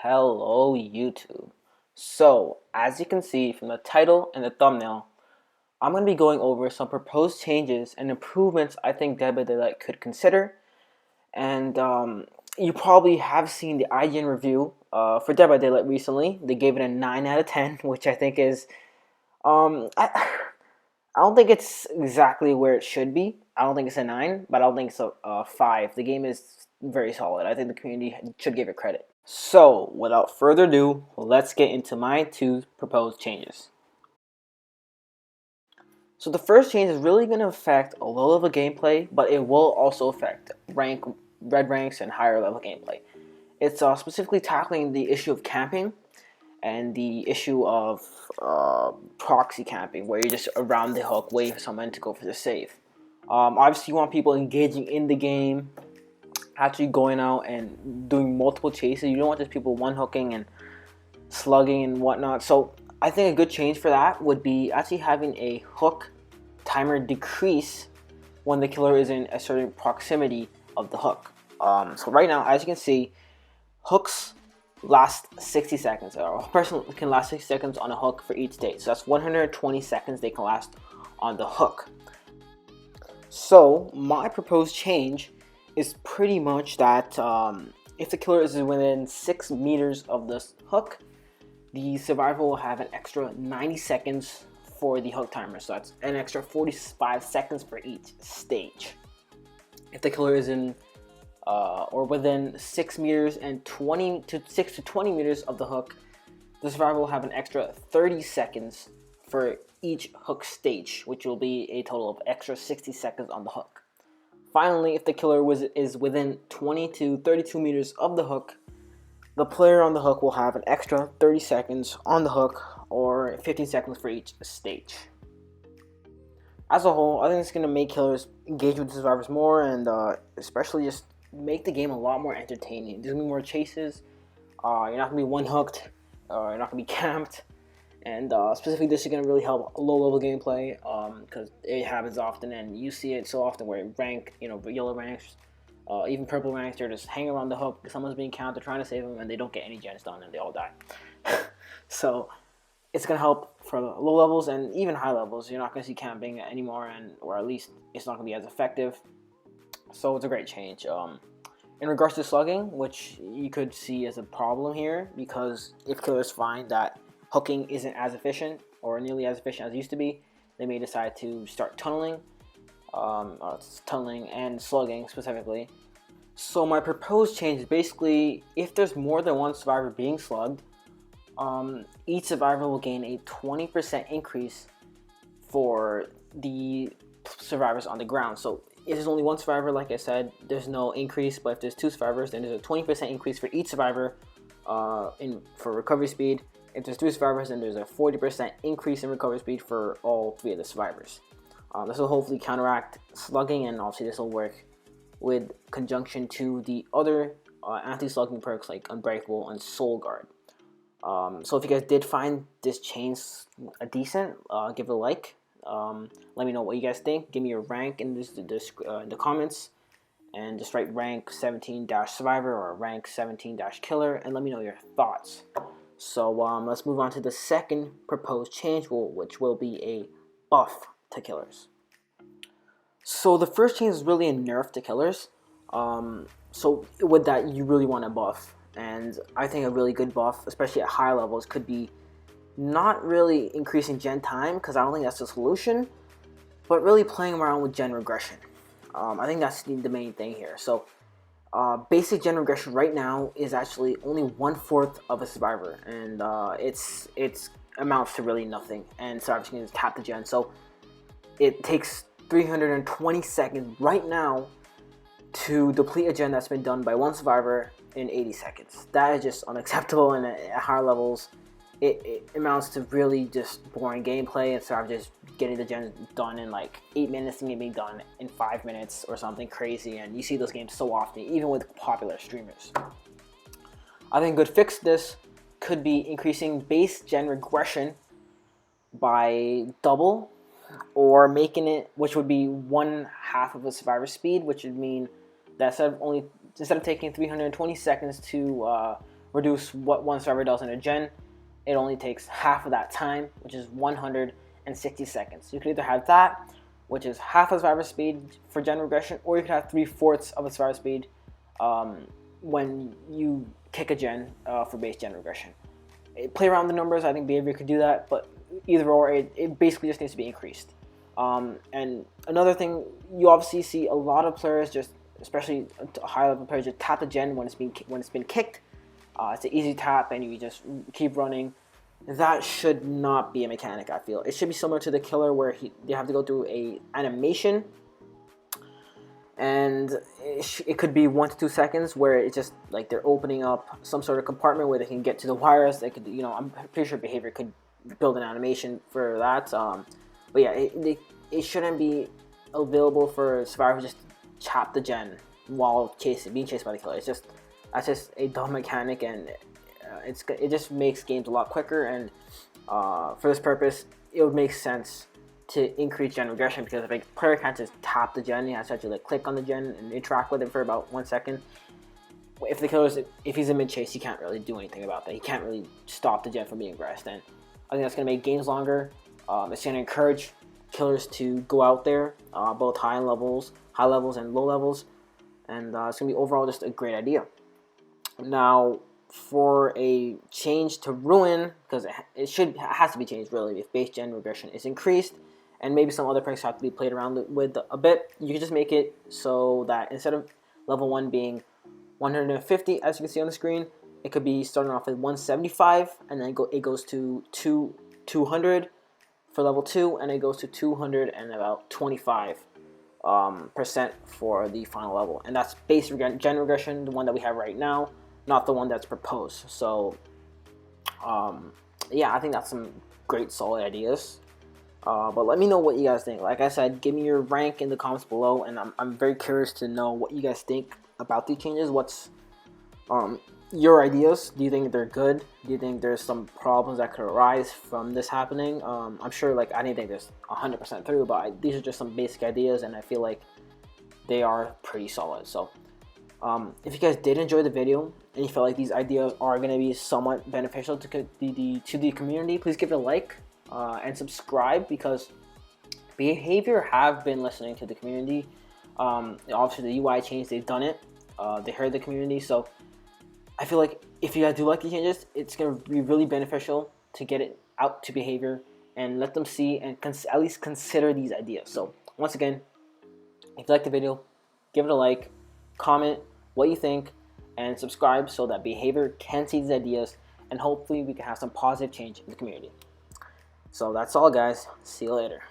Hello YouTube. So, as you can see from the title and the thumbnail, I'm going to be going over some proposed changes and improvements I think Dead by Daylight could consider. And you probably have seen the IGN review for Dead by Daylight recently. They gave it a 9 out of 10, which I think is, I don't think it's exactly where it should be. I don't think it's a 9, but I don't think it's a 5. The game is very solid. I think the community should give it credit. So, without further ado, let's get into my two proposed changes. So the first change is really going to affect a low level gameplay, but it will also affect red ranks and higher level gameplay. It's specifically tackling the issue of camping and the issue of proxy camping, where you're just around the hook waiting for someone to go for the save. Obviously, you want people engaging in the game, actually going out and doing multiple chases. You don't want just people one hooking and slugging and whatnot. So I think a good change for that would be actually having a hook timer decrease when the killer is in a certain proximity of the hook. So right now, as you can see, hooks last 60 seconds. A person can last 60 seconds on a hook for each stage. So that's 120 seconds they can last on the hook. So my proposed change is pretty much that if the killer is within 6 meters of the hook, the survivor will have an extra 90 seconds for the hook timer. So that's an extra 45 seconds for each stage. If the killer is in or within 6 meters and 6 to 20 meters of the hook, the survivor will have an extra 30 seconds for each hook stage, which will be a total of extra 60 seconds on the hook. Finally, if the killer is within 20 to 32 meters of the hook, the player on the hook will have an extra 30 seconds on the hook, or 15 seconds for each stage. As a whole, I think it's going to make killers engage with the survivors more, and especially just make the game a lot more entertaining. There's going to be more chases, you're not going to be one-hooked, you're not going to be camped, and specifically this is going to really help low-level gameplay, because it happens often, and you see it so often where yellow ranks, even purple ranks, they're just hanging around the hook, someone's being camped, they're trying to save them, and they don't get any gens done, and they all die. So it's going to help for low levels and even high levels. You're not going to see camping anymore, or at least it's not going to be as effective. So it's a great change. In regards to slugging, which you could see as a problem here, because if killers find that hooking isn't as efficient or nearly as efficient as it used to be, they may decide to start tunneling and slugging specifically. So my proposed change is basically, if there's more than one survivor being slugged, each survivor will gain a 20% increase for the survivors on the ground. So if there's only one survivor, like I said, there's no increase, but if there's two survivors, then there's a 20% increase for each survivor for recovery speed. If there's three survivors, then there's a 40% increase in recovery speed for all three of the survivors. This will hopefully counteract slugging, and obviously this will work with conjunction to the other anti-slugging perks like Unbreakable and Soul Guard. So if you guys did find this change decent, give it a like. Let me know what you guys think. Give me your rank in the comments, and just write rank 17-survivor or rank 17-killer, and let me know your thoughts. So let's move on to the second proposed change, which will be a buff to killers. So the first change is really a nerf to killers. So with that, you really want a buff, and I think a really good buff, especially at high levels, could be not really increasing gen time, because I don't think that's the solution, but really playing around with gen regression. I think that's the main thing here. So basic gen regression right now is actually only 1/4 of a survivor, and it's amounts to really nothing, and survivors can just tap the gen. So it takes 320 seconds right now to deplete a gen that's been done by one survivor in 80 seconds. That is just unacceptable, and at higher levels it amounts to really just boring gameplay, and survivors just getting the gen done in like 8 minutes and it being done in 5 minutes or something crazy. And you see those games so often, even with popular streamers. I think a good fix to this could be increasing base gen regression by double, or making it, which would be 1/2 of a survivor speed, which would mean that instead of taking 320 seconds to reduce what one survivor does in a gen, it only takes half of that time, which is 160 seconds. You could either have that, which is half of survivor speed for gen regression, or you could have 3/4 of a survivor speed when you kick a gen for base gen regression. Play around the numbers. I think behavior could do that, but either or, it basically just needs to be increased. And another thing, you obviously see a lot of players just, especially high level players, just tap the gen when it's been kicked. It's an easy tap, and you just keep running. That should not be a mechanic, I feel. It should be similar to the killer, where they have to go through a animation, and it could be 1 to 2 seconds, where it's just like they're opening up some sort of compartment where they can get to the wires. They could, I'm pretty sure behavior could build an animation for that. But yeah, it shouldn't be available for survivors just to chop the gen while being chased by the killer. That's just a dumb mechanic, and it just makes games a lot quicker. And for this purpose, it would make sense to increase gen regression, because if a player can't just tap the gen, he has to actually click on the gen and interact with it for about 1 second. If he's in mid chase, he can't really do anything about that. He can't really stop the gen from being aggressed, and I think that's going to make games longer. It's going to encourage killers to go out there, both high levels and low levels, and it's going to be overall just a great idea. Now, for a change to ruin, because it has to be changed really, if base gen regression is increased, and maybe some other pranks have to be played around with a bit, you can just make it so that instead of level 1 being 150, as you can see on the screen, it could be starting off at 175, and then it goes to 200 for level 2, and it goes to 200 and about 25% for the final level. And that's base gen regression, the one that we have right now, not the one that's proposed. So yeah, I think that's some great solid ideas. But let me know what you guys think. Like I said, give me your rank in the comments below, and I'm very curious to know what you guys think about these changes. What's your ideas? Do you think they're good? Do you think there's some problems that could arise from this happening? I'm sure, like, I didn't think this 100% through, but these are just some basic ideas, and I feel like they are pretty solid. So if you guys did enjoy the video and you feel like these ideas are going to be somewhat beneficial to the community, please give it a like and subscribe, because Behavior have been listening to the community. Obviously the UI change, they've done it. They heard the community, so I feel like if you guys do like the changes, it's going to be really beneficial to get it out to Behavior and let them see and at least consider these ideas. So once again, if you like the video, give it a like, comment what you think, and subscribe so that Behavior can see these ideas, and hopefully we can have some positive change in the community. So that's all, guys. See you later.